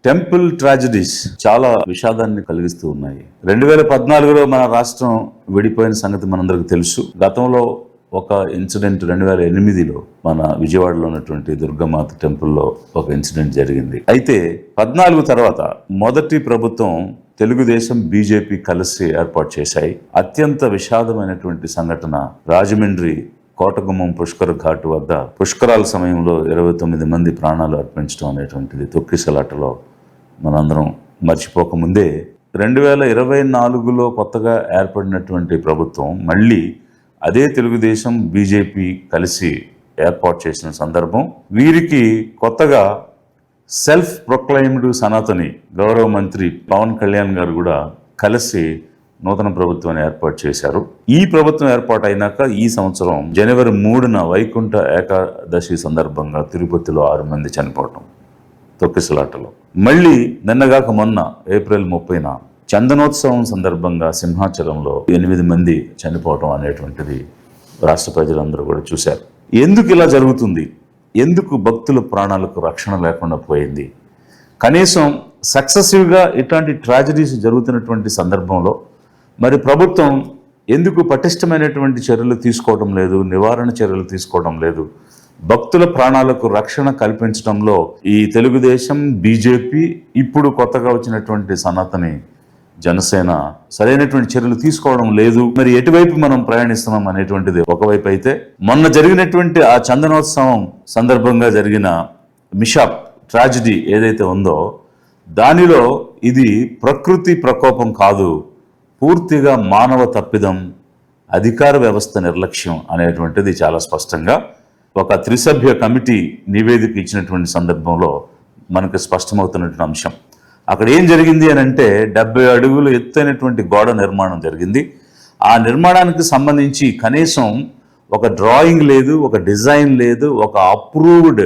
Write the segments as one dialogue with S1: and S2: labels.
S1: Temple tragedies చాలా విషాదాన్ని కలిగిస్తూ ఉన్నాయి. 2014లో మన రాష్ట్రం విడిపోయిన సంగతి మనందరికి తెలుసు. గతంలో ఒక ఇన్సిడెంట్ 2008లో మన విజయవాడలో ఉన్నటువంటి దుర్గామాత టెంపుల్లో ఒక ఇన్సిడెంట్ జరిగింది. అయితే 14 తర్వాత మొదటి ప్రభుత్వం తెలుగుదేశం బీజేపీ కలిసి ఏర్పాటు చేశాయి. అత్యంత విషాదమైనటువంటి సంఘటన రాజమండ్రి కోటగుమ్మం పుష్కర ఘాట్ వద్ద పుష్కరాల సమయంలో 29 మంది ప్రాణాలు అర్పించడం అనేటువంటిది తొక్కిసలాటలో మనందరం మర్చిపోకముందే 2024లో కొత్తగా ఏర్పడినటువంటి ప్రభుత్వం మళ్ళీ అదే తెలుగుదేశం బీజేపీ కలిసి ఏర్పాటు చేసిన సందర్భం. వీరికి కొత్తగా సెల్ఫ్ ప్రొక్లైమ్డ్ సనాతని గౌరవ మంత్రి పవన్ కళ్యాణ్ గారు కూడా కలిసి నూతన ప్రభుత్వాన్ని ఏర్పాటు చేశారు. ఈ ప్రభుత్వం ఏర్పాటు అయినాక ఈ సంవత్సరం జనవరి 3న వైకుంఠ ఏకాదశి సందర్భంగా తిరుపతిలో 6 మంది చనిపోవటం తొక్కిసలాటలో. మళ్ళీ నిన్నగాక మొన్న ఏప్రిల్ 30న చందనోత్సవం సందర్భంగా సింహాచలంలో 8 మంది చనిపోవటం అనేటువంటిది రాష్ట్ర ప్రజలందరూ కూడా చూశారు. ఎందుకు ఇలా జరుగుతుంది? ఎందుకు భక్తుల ప్రాణాలకు రక్షణ లేకుండా పోయింది? కనీసం సక్సెసివ్గా ఇట్లాంటి ట్రాజడీస్ జరుగుతున్నటువంటి సందర్భంలో మరి ప్రభుత్వం ఎందుకు పటిష్టమైనటువంటి చర్యలు తీసుకోవడం లేదు, నివారణ చర్యలు తీసుకోవడం లేదు? భక్తుల ప్రాణాలకు రక్షణ కల్పించడంలో ఈ తెలుగుదేశం బీజేపీ ఇప్పుడు కొత్తగా వచ్చినటువంటి సనాతని జనసేన సరైనటువంటి చర్యలు తీసుకోవడం లేదు. మరి ఎటువైపు మనం ప్రయాణిస్తున్నాం అనేటువంటిది ఒకవైపు అయితే, మొన్న జరిగినటువంటి ఆ చందనోత్సవం సందర్భంగా జరిగిన మిషాప్ ట్రాజడీ ఏదైతే ఉందో దానిలో ఇది ప్రకృతి ప్రకోపం కాదు, పూర్తిగా మానవ తప్పిదం, అధికార వ్యవస్థ నిర్లక్ష్యం అనేటువంటిది చాలా స్పష్టంగా ఒక త్రిసభ్య కమిటీ నివేదిక ఇచ్చినటువంటి సందర్భంలో మనకు స్పష్టమవుతున్నటువంటి అంశం. అక్కడ ఏం జరిగింది అని అంటే 70 అడుగులు ఎత్తైనటువంటి గోడ నిర్మాణం జరిగింది. ఆ నిర్మాణానికి సంబంధించి కనీసం ఒక డ్రాయింగ్ లేదు, ఒక డిజైన్ లేదు, ఒక అప్రూవ్డ్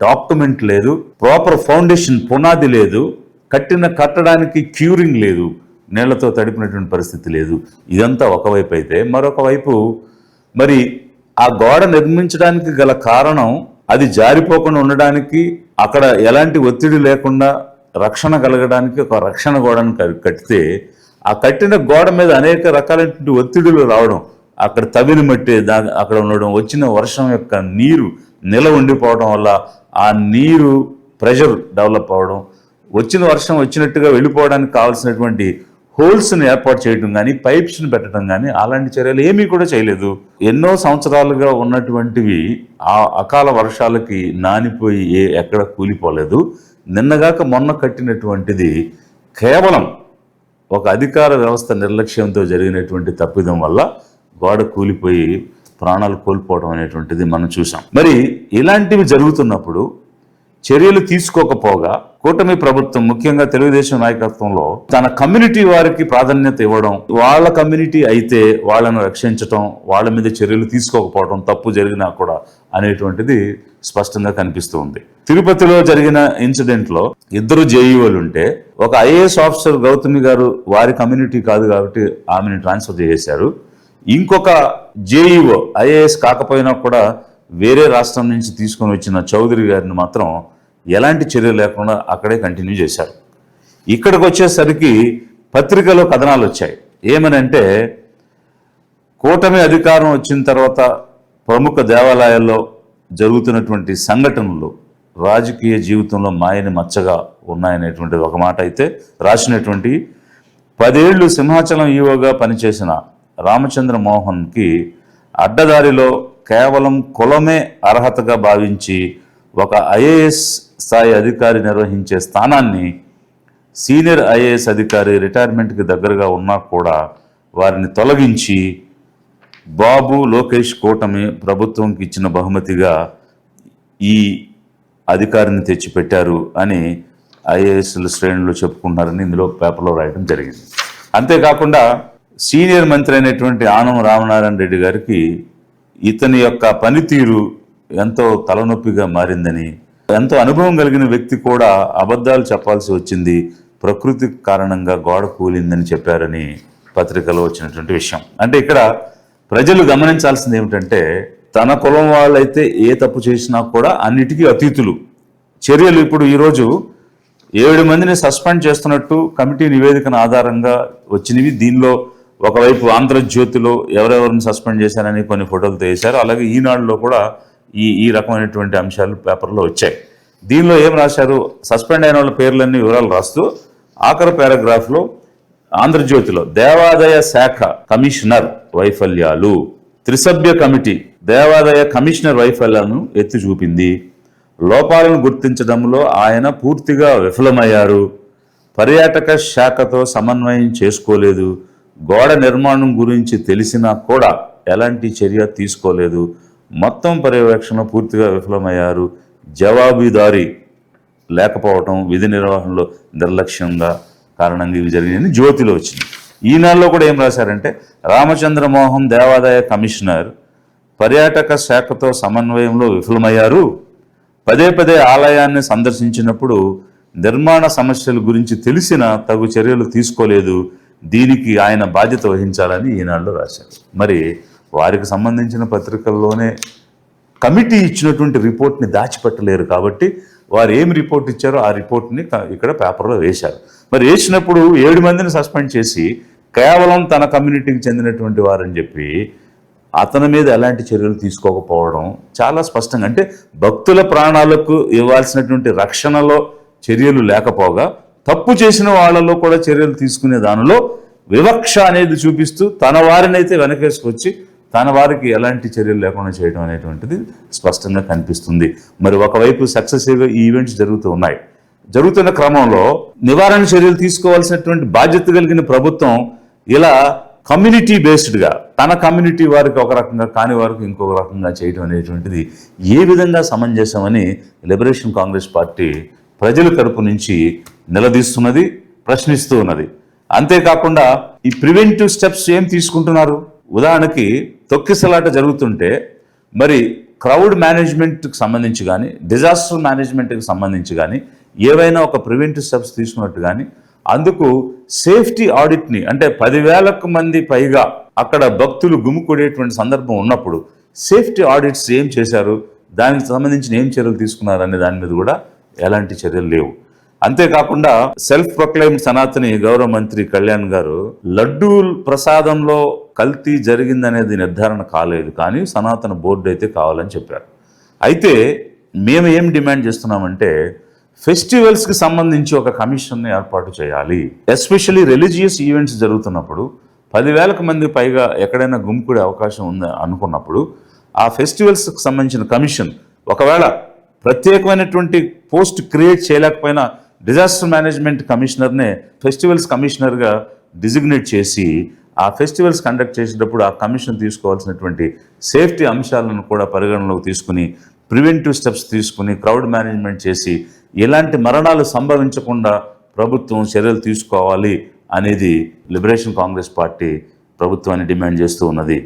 S1: డాక్యుమెంట్ లేదు, ప్రాపర్ ఫౌండేషన్ పునాది లేదు, కట్టడానికి క్యూరింగ్ లేదు, నీళ్లతో తడిపినటువంటి పరిస్థితి లేదు. ఇదంతా ఒకవైపు అయితే, మరొక వైపు మరి ఆ గోడ నిర్మించడానికి గల కారణం అది జారిపోకుండా ఉండడానికి, అక్కడ ఎలాంటి ఒత్తిడి లేకుండా రక్షణ కలగడానికి ఒక రక్షణ గోడను కట్టితే ఆ కట్టిన గోడ మీద అనేక రకాలైనటువంటి ఒత్తిడులు రావడం, అక్కడ తవిని మట్టి అక్కడ ఉండడం, వచ్చిన వర్షం యొక్క నీరు నిల ఉండిపోవడం వల్ల ఆ నీరు ప్రెషర్ డెవలప్ అవ్వడం, వచ్చిన వర్షం వచ్చినట్టుగా వెళ్ళిపోవడానికి కావాల్సినటువంటి హోల్స్ని ఏర్పాటు చేయడం కానీ, పైప్స్ని పెట్టడం కానీ అలాంటి చర్యలు ఏమీ కూడా చేయలేదు. ఎన్నో సంవత్సరాలుగా ఉన్నటువంటివి ఆ అకాల వర్షాలకి నానిపోయి ఎక్కడ కూలిపోలేదు. నిన్నగాక మొన్న కట్టినటువంటిది కేవలం ఒక అధికార వ్యవస్థ నిర్లక్ష్యంతో జరిగినటువంటి తప్పిదం వల్ల గోడ కూలిపోయి ప్రాణాలు కోల్పోవడం అనేటువంటిది మనం చూసాం. మరి ఇలాంటివి జరుగుతున్నప్పుడు చర్యలు తీసుకోకపోగా కూటమి ప్రభుత్వం ముఖ్యంగా తెలుగుదేశం నాయకత్వంలో తన కమ్యూనిటీ వారికి ప్రాధాన్యత ఇవ్వడం, వాళ్ళ కమ్యూనిటీ అయితే వాళ్ళను రక్షించడం, వాళ్ళ మీద చర్యలు తీసుకోకపోవడం, తప్పు జరిగినా కూడా అనేటువంటిది స్పష్టంగా కనిపిస్తూ ఉంది. తిరుపతిలో జరిగిన ఇన్సిడెంట్లో 2 జేఈఓలు ఉంటే ఒక ఐఏఎస్ ఆఫీసర్ గౌతమి గారు వారి కమ్యూనిటీ కాదు కాబట్టి ఆమెను ట్రాన్స్ఫర్ చేశారు. ఇంకొక జేఈఓ ఐఏఎస్ కాకపోయినా కూడా వేరే రాష్ట్రం నుంచి తీసుకొని వచ్చిన చౌదరి గారిని మాత్రం ఎలాంటి చర్య లేకుండా అక్కడే కంటిన్యూ చేశారు. ఇక్కడికి వచ్చేసరికి పత్రికలో కథనాలు వచ్చాయి. ఏమనంటే కూటమి అధికారం వచ్చిన తర్వాత ప్రముఖ దేవాలయాల్లో జరుగుతున్నటువంటి సంఘటనలు రాజకీయ జీవితంలో మాయని మచ్చగా ఉన్నాయనేటువంటిది ఒక మాట అయితే రాసినటువంటి 10 ఏళ్లు సింహాచలం ఈవోగా పనిచేసిన రామచంద్ర మోహన్కి అడ్డదారిలో కేవలం కులమే అర్హతగా భావించి ఒక ఐఏఎస్ స్థాయి అధికారి నిర్వహించే స్థానాన్ని సీనియర్ ఐఏఎస్ అధికారి రిటైర్మెంట్కి దగ్గరగా ఉన్నా కూడా వారిని తొలగించి బాబు లోకేష్ కూటమి ప్రభుత్వంకి ఇచ్చిన బహుమతిగా ఈ అధికారిని తెచ్చిపెట్టారు అని ఐఏఎస్ల శ్రేణులు చెప్పుకుంటున్నారని ఇందులో పేపర్లో రాయడం జరిగింది. అంతేకాకుండా సీనియర్ మంత్రి అయినటువంటి ఆనం రామనారాయణ రెడ్డి గారికి ఇతని యొక్క పనితీరు ఎంతో తలనొప్పిగా మారిందని, ఎంతో అనుభవం కలిగిన వ్యక్తి కూడా అబద్ధాలు చెప్పాల్సి వచ్చింది, ప్రకృతి కారణంగా గోడ కూలిందని చెప్పారని పత్రికలో వచ్చినటువంటి విషయం. అంటే ఇక్కడ ప్రజలు గమనించాల్సింది ఏమిటంటే తన కులం వాళ్ళైతే ఏ తప్పు చేసినా కూడా అన్నిటికీ అతీతులు. చర్యలు ఇప్పుడు ఈరోజు 7 మందిని సస్పెండ్ చేస్తున్నట్టు కమిటీ నివేదికన ఆధారంగా వచ్చినవి. దీనిలో ఒకవైపు ఆంధ్రజ్యోతిలో ఎవరెవరిని సస్పెండ్ చేశారని కొన్ని ఫోటోలతో వేశారు. అలాగే ఈనాడులో కూడా ఈ రకమైనటువంటి అంశాలు పేపర్లో వచ్చాయి. దీనిలో ఏం రాశారు, సస్పెండ్ అయిన వాళ్ళ పేర్లన్నీ వివరాలు రాస్తూ ఆఖరి పారాగ్రాఫ్లో ఆంధ్రజ్యోతిలో దేవాదాయ శాఖ కమిషనర్ వైఫల్యాలు, త్రిసభ్య కమిటీ దేవాదాయ కమిషనర్ వైఫల్యాలను ఎత్తి చూపింది. లోపాలను గుర్తించడంలో ఆయన పూర్తిగా విఫలమయ్యారు. పర్యాటక శాఖతో సమన్వయం చేసుకోలేదు. గోడ నిర్మాణం గురించి తెలిసినా కూడా ఎలాంటి చర్య తీసుకోలేదు. మొత్తం పర్యవేక్షణ పూర్తిగా విఫలమయ్యారు. జవాబుదారీ లేకపోవటం, విధి నిర్వహణలో నిర్లక్ష్యంగా కారణంగా ఇవి జరిగినాయని జ్యోతిలో వచ్చింది. ఈనాడులో కూడా ఏం రాశారంటే రామచంద్రమోహన్ దేవాదాయ కమిషనర్ పర్యాటక శాఖతో సమన్వయంలో విఫలమయ్యారు. పదే పదే ఆలయాన్ని సందర్శించినప్పుడు నిర్మాణ సమస్యల గురించి తెలిసిన తగు చర్యలు తీసుకోలేదు. దీనికి ఆయన బాధ్యత వహించాలని ఈనాడులో రాశారు. మరి వారికి సంబంధించిన పత్రికల్లోనే కమిటీ ఇచ్చినటువంటి రిపోర్ట్ని దాచిపెట్టలేరు కాబట్టి వారు ఏం రిపోర్ట్ ఇచ్చారో ఆ రిపోర్ట్ని ఇక్కడ పేపర్లో వేశారు. మరి వేసినప్పుడు 7 మందిని సస్పెండ్ చేసి కేవలం తన కమ్యూనిటీకి చెందినటువంటి వారని చెప్పి అతని మీద ఎలాంటి చర్యలు తీసుకోకపోవడం చాలా స్పష్టంగా, అంటే భక్తుల ప్రాణాలకు ఇవ్వాల్సినటువంటి రక్షణలో చర్యలు లేకపోగా తప్పు చేసిన వాళ్ళలో కూడా చర్యలు తీసుకునే దానిలో వివక్ష అనేది చూపిస్తూ తన వారినైతే వెనకేసుకొచ్చి తన వారికి ఎలాంటి చర్యలు లేకుండా చేయడం అనేటువంటిది స్పష్టంగా కనిపిస్తుంది. మరి ఒకవైపు సక్సెసివ్గా ఈ ఈవెంట్స్ జరుగుతూ ఉన్నాయి. జరుగుతున్న క్రమంలో నివారణ చర్యలు తీసుకోవాల్సినటువంటి బాధ్యత కలిగిన ప్రభుత్వం ఇలా కమ్యూనిటీ బేస్డ్గా తన కమ్యూనిటీ వారికి ఒక రకంగా కాని వారికి ఇంకొక రకంగా చేయడం అనేటువంటిది ఏ విధంగా సమంజసమని లిబరేషన్ కాంగ్రెస్ పార్టీ ప్రజల తరపు నుంచి నిలదీస్తున్నది, ప్రశ్నిస్తూ ఉన్నది. అంతేకాకుండా ఈ ప్రివెంటివ్ స్టెప్స్ ఏం తీసుకుంటున్నారు? ఉదాహరణకి తొక్కిసలాట జరుగుతుంటే మరి క్రౌడ్ మేనేజ్మెంట్కి సంబంధించి కానీ డిజాస్టర్ మేనేజ్మెంట్కి సంబంధించి కానీ ఏవైనా ఒక ప్రివెంటివ్ స్టెప్స్ తీసుకున్నట్టు కానీ అందుకు సేఫ్టీ ఆడిట్ని, అంటే 10,000 మంది పైగా అక్కడ భక్తులు గుమికూడేటువంటి సందర్భం ఉన్నప్పుడు సేఫ్టీ ఆడిట్స్ ఏం చేశారు, దానికి సంబంధించిన ఏం చర్యలు తీసుకున్నారు అనే దాని మీద కూడా ఎలాంటి చర్యలు లేవు. అంతేకాకుండా సెల్ఫ్ ప్రొక్లైమ్డ్ సనాతని గౌరవ మంత్రి కళ్యాణ్ గారు లడ్డూ ప్రసాదంలో కల్తీ జరిగిందనేది నిర్ధారణ కాలేదు, కానీ సనాతన బోర్డు అయితే కావాలని చెప్పారు. అయితే మేము ఏం డిమాండ్ చేస్తున్నామంటే ఫెస్టివల్స్కి సంబంధించి ఒక కమిషన్ని ఏర్పాటు చేయాలి. ఎస్పెషల్లీ రిలీజియస్ ఈవెంట్స్ జరుగుతున్నప్పుడు 10,000 మంది పైగా ఎక్కడైనా గుమికూడే అవకాశం ఉంది అనుకున్నప్పుడు ఆ ఫెస్టివల్స్కి సంబంధించిన కమిషన్ ఒకవేళ ప్రత్యేకమైనటువంటి పోస్ట్ క్రియేట్ చేయలేకపోయినా డిజాస్టర్ మేనేజ్మెంట్ కమిషనర్నే ఫెస్టివల్స్ కమిషనర్గా డిజిగ్నేట్ చేసి ఆ ఫెస్టివల్స్ కండక్ట్ చేసేటప్పుడు ఆ కమిషన్ తీసుకోవాల్సినటువంటి సేఫ్టీ అంశాలను కూడా పరిగణలోకి తీసుకుని ప్రివెంటివ్ స్టెప్స్ తీసుకుని క్రౌడ్ మేనేజ్మెంట్ చేసి ఎలాంటి మరణాలు సంభవించకుండా ప్రభుత్వం చర్యలు తీసుకోవాలి అనేది లిబరేషన్ కాంగ్రెస్ పార్టీ ప్రభుత్వాన్ని డిమాండ్ చేస్తూ ఉన్నది.